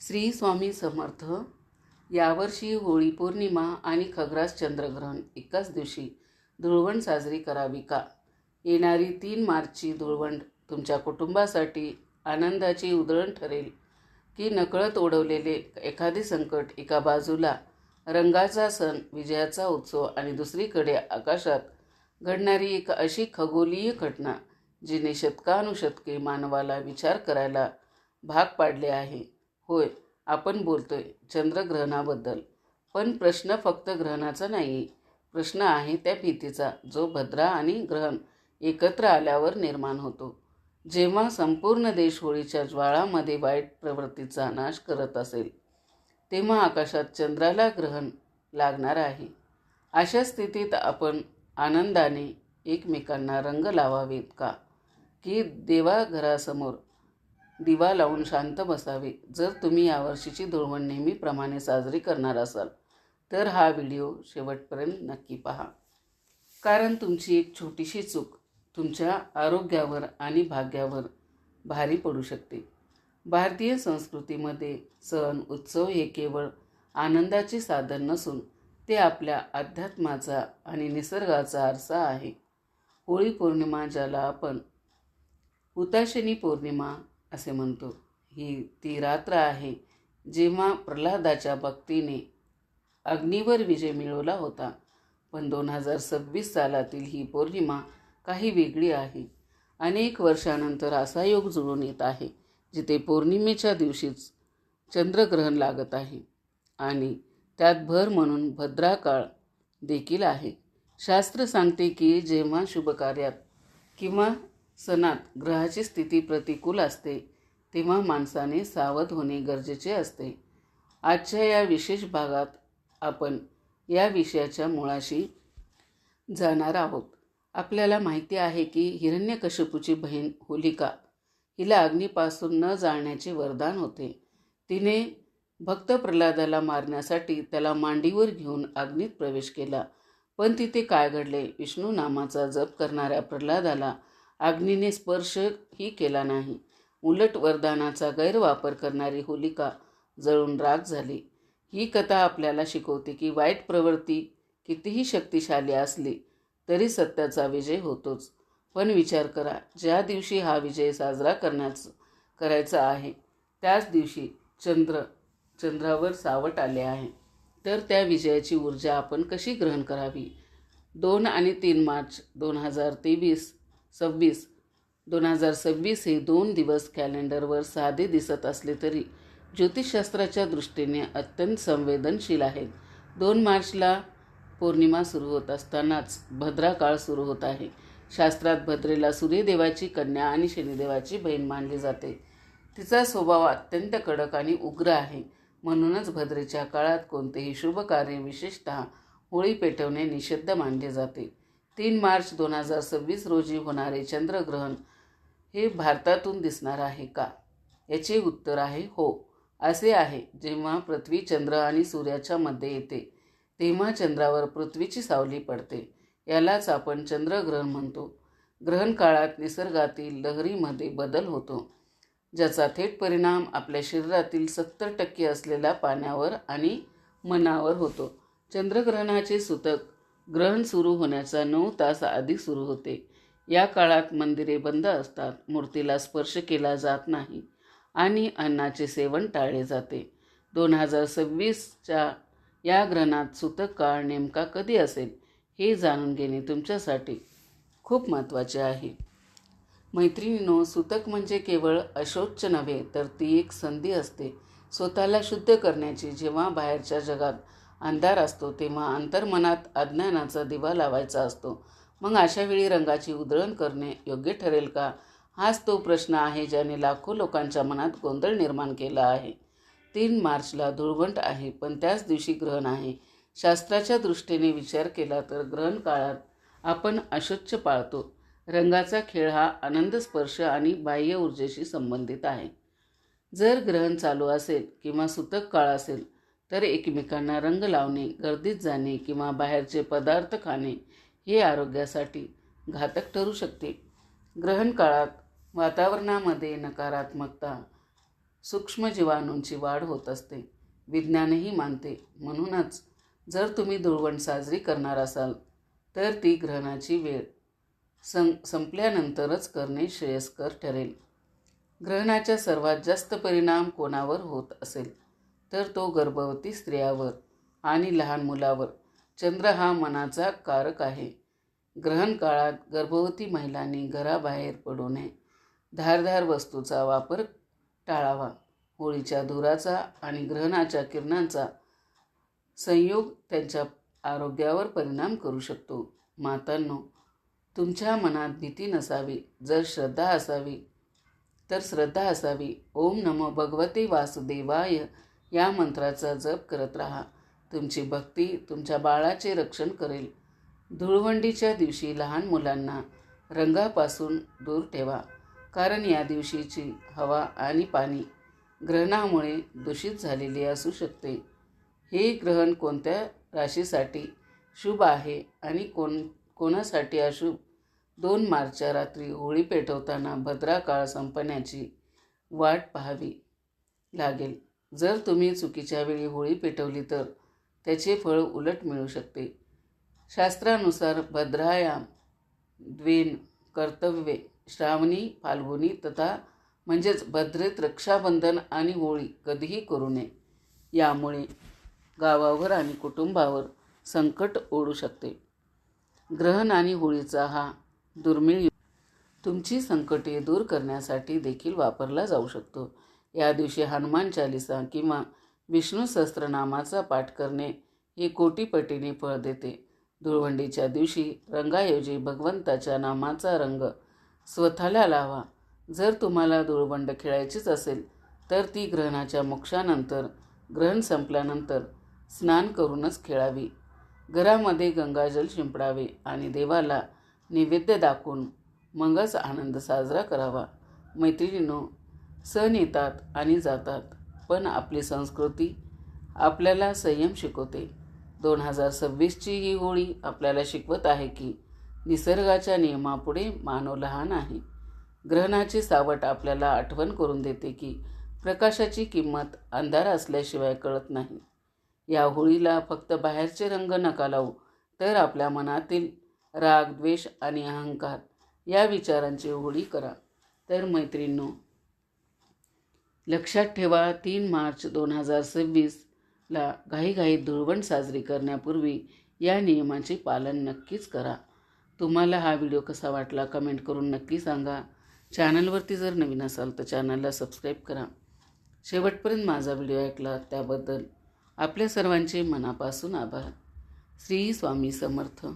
श्री स्वामी समर्थ. यावर्षी होळी पौर्णिमा आणि खग्रास चंद्रग्रहण एकाच दिवशी धुळवंड साजरी करावी का? येणारी 3 मार्चची धुळवंड तुमच्या कुटुंबासाठी आनंदाची उधळण ठरेल की नकळत ओढवलेले एखादे संकट? एका बाजूला रंगाचा सण, विजयाचा उत्सव आणि दुसरीकडे आकाशात घडणारी एक अशी खगोलीय घटना जिने शतकानुशतके मानवाला विचार करायला भाग पाडले आहे. होय, आपण बोलतोय चंद्रग्रहणाबद्दल. पण प्रश्न फक्त ग्रहणाचा नाही, प्रश्न आहे त्या भीतीचा, जो भद्रा आणि ग्रहण एकत्र आल्यावर निर्माण होतो. जेव्हा संपूर्ण देश होळीच्या ज्वाळामध्ये वाईट प्रवृत्तीचा नाश करत असेल, तेव्हा आकाशात चंद्राला ग्रहण लागणार आहे. अशा स्थितीत आपण आनंदाने एकमेकांना रंग लावावेत का, की देवाघरासमोर दिवा लावून शांत बसावे? जर तुम्ही यावर्षीची धुळवंड नेहमीप्रमाणे साजरी करणार असाल तर हा व्हिडिओ शेवटपर्यंत नक्की पहा, कारण तुमची एक छोटीशी चूक तुमच्या आरोग्यावर आणि भाग्यावर भारी पडू शकते. भारतीय संस्कृतीमध्ये सण उत्सव हे केवळ आनंदाचे साधन नसून ते आपल्या अध्यात्माचा आणि निसर्गाचा आरसा आहे. होळी पौर्णिमा, ज्याला आपण हुताशनी पौर्णिमा असे म्हणतो, ही ती रात्र आहे जेव्हा प्रल्हादाच्या भक्तीने अग्नीवर विजय मिळवला होता. पण 2026 सालातील ही पौर्णिमा काही वेगळी आहे. अनेक वर्षानंतर असा योग जुळून येत आहे जिथे पौर्णिमेच्या दिवशीच चंद्रग्रहण लागत आहे आणि त्यात भर म्हणून भद्राकाळ देखील आहे. शास्त्र सांगते की जेव्हा शुभकार्यात किंवा सणात ग्रहाची स्थिती प्रतिकूल असते तेव्हा माणसाने सावध होणे गरजेचे असते. आजच्या या विशेष भागात आपण या विषयाच्या मुळाशी जाणार आहोत. आपल्याला माहिती आहे की हिरण्यकश्यपूची बहीण होलिका, हिला अग्नीपासून न जाळण्याचे वरदान होते. तिने भक्त प्रल्हादाला मारण्यासाठी त्याला मांडीवर घेऊन अग्नीत प्रवेश केला. पण तिथे काय घडले? विष्णू नामाचा जप करणाऱ्या प्रल्हादाला अग्नीने स्पर्शही केला नाही. उलट वरदानाचा गैरवापर करणारी होलिका जळून राख झाली. ही कथा आपल्याला शिकवते की वाईट प्रवृत्ती कितीही शक्तिशाली असली तरी सत्याचा विजय होतोच. पण विचार करा, ज्या दिवशी हा विजय साजरा करायचा आहे त्याच दिवशी चंद्रावर सावट आले आहे. तर त्या विजयाची ऊर्जा आपण कशी ग्रहण करावी? 2 आणि 3 मार्च 2026 हे 2 दिवस कॅलेंडरवर साधे दिसत असले तरी ज्योतिषशास्त्राच्या दृष्टीने अत्यंत संवेदनशील आहेत. 2 मार्चला पौर्णिमा सुरू होत असतानाच भद्रा काळ सुरू होत आहे. शास्त्रात भद्रेला सूर्यदेवाची कन्या आणि शनिदेवाची बहीण मानली जाते. तिचा स्वभाव अत्यंत कडक आणि उग्र आहे. म्हणूनच भद्रेच्या काळात कोणतेही शुभ कार्य, विशेषतः होळी पेटवणे निषिद्ध मानले जाते. 3 मार्च 2026 रोजी होणारे चंद्रग्रहण हे भारतातून दिसणार आहे का? याचे उत्तर आहे हो. असे आहे, जेव्हा पृथ्वी चंद्र आणि सूर्याच्या मध्ये येते तेव्हा चंद्रावर पृथ्वीची सावली पडते. यालाच आपण चंद्रग्रहण म्हणतो. ग्रहण काळात निसर्गातील लहरीमध्ये बदल होतो, ज्याचा थेट परिणाम आपल्या शरीरातील 70% असलेल्या पाण्यावर आणि मनावर होतो. चंद्रग्रहणाचे सूतक ग्रहण सुरू होण्याचा 9 तास आधी सुरू होते. या काळात मंदिरे बंद असतात, मूर्तीला स्पर्श केला जात नाही आणि अन्नाचे सेवन टाळले जाते. 2026च्या या ग्रहणात सूतक काळ नेमका कधी असेल हे जाणून घेणे तुमच्यासाठी खूप महत्त्वाचे आहे. मैत्रिणींनो, सूतक म्हणजे केवळ अशौच नव्हे, तर ती एक संधी असते स्वतःला शुद्ध करण्याची. जेव्हा बाहेरच्या जगात अंधार असतो तेव्हा अंतर्मनात अज्ञानाचा दिवा लावायचा असतो. मग अशावेळी रंगाची उधळण करणे योग्य ठरेल का? हाच तो प्रश्न आहे ज्याने लाखो लोकांच्या मनात गोंधळ निर्माण केला आहे. 3 मार्चला धुळवंड आहे, पण त्याच दिवशी ग्रहण आहे. शास्त्राच्या दृष्टीने विचार केला तर ग्रहण काळात आपण अशौच पाळतो. रंगाचा खेळ हा आनंद, स्पर्श आणि बाह्य ऊर्जेशी संबंधित आहे. जर ग्रहण चालू असेल किंवा सूतक काळ असेल तर एकमेकांना रंग लावणे, गर्दीत जाणे किंवा बाहेरचे पदार्थ खाणे हे आरोग्यासाठी घातक ठरू शकते. ग्रहण काळात वातावरणामध्ये नकारात्मकता, सूक्ष्म जीवाणूंची वाढ होत असते. विज्ञानही मानते. म्हणूनच जर तुम्ही धुळवंड साजरी करणार असाल तर ती ग्रहणाची वेळ संपल्यानंतरच करणे श्रेयस्कर ठरेल. ग्रहणाचा सर्वात जास्त परिणाम कोणावर होत असेल तर तो गर्भवती स्त्रियावर आणि लहान मुलावर. चंद्र हा मनाचा कारक आहे. ग्रहण काळात गर्भवती महिलांनी घराबाहेर पडू नये. धारदार वस्तूचा वापर टाळावा. होळीच्या धुराचा आणि ग्रहणाच्या किरणांचा संयोग त्यांच्या आरोग्यावर परिणाम करू शकतो. मातांनो, तुमच्या मनात भीती नसावी. जर श्रद्धा असावी. ओम नमो भगवते वासुदेवाय या मंत्राचा जप करत राहा. तुमची भक्ती तुमच्या बाळाचे रक्षण करेल. धुळवंडीच्या दिवशी लहान मुलांना रंगापासून दूर ठेवा, कारण या दिवशीची हवा आणि पाणी ग्रहणामुळे दूषित झालेली असू शकते. हे ग्रहण कोणत्या राशीसाठी शुभ आहे आणि कोणासाठी अशुभ? 2 मार्चच्या रात्री होळी पेटवताना भद्रा काळ संपण्याची वाट पाहावी लागेल. जर तुम्ही चुकीच्या वेळी होळी पेटवली तर त्याचे फळ उलट मिळू शकते. शास्त्रानुसार भद्रायाम द्वेन कर्तव्ये श्रावणी फाल्गुनी तथा म्हणजेच भद्रेत रक्षाबंधन आणि होळी कधीही करू नये. यामुळे गावावर आणि कुटुंबावर संकट ओढू शकते. ग्रहण आणि होळीचा हा दुर्मिळ योग तुमची संकटे दूर करण्यासाठी देखील वापरला जाऊ शकतो. या दिवशी हनुमान चालिसा किंवा विष्णू सहस्त्रनामाचा पाठ करणे हे कोटीपटीने फळ देते. धुळवंडीच्या दिवशी रंगाऐवजी भगवंताच्या नामाचा रंग स्वतःला लावा. जर तुम्हाला धुळवंड खेळायचीच असेल तर ती ग्रहणाच्या मोक्षानंतर, ग्रहण संपल्यानंतर स्नान करूनच खेळावी. घरामध्ये गंगाजल शिंपडावे आणि देवाला नैवेद्य दाखवून मगच आनंद साजरा करावा. मैत्रिणींनो, सण येतात आणि जातात, पण आपली संस्कृती आपल्याला संयम शिकवते. 2026ची ही होळी आपल्याला शिकवत आहे की निसर्गाच्या नियमापुढे मानव लहान आहे. ग्रहणाची सावट आपल्याला आठवण करून देते की प्रकाशाची किंमत अंधार असल्याशिवाय कळत नाही. या होळीला फक्त बाहेरचे रंग नका लावू, तर आपल्या मनातील राग, द्वेष आणि अहंकार या विचारांची होळी करा. तर मैत्रिणींनो, लक्षात ठेवा, 3 मार्च 2026ला घाईघाईत धुळवंड साजरी करण्यापूर्वी या नियमाचे पालन नक्कीच करा. तुम्हाला हा व्हिडिओ कसा वाटला कमेंट करून नक्की सांगा. चॅनलवरती जर नवीन असाल तर चॅनलला सबस्क्राईब करा. शेवटपर्यंत माझा व्हिडिओ ऐकला त्याबद्दल आपल्या सर्वांचे मनापासून आभार. श्री स्वामी समर्थ.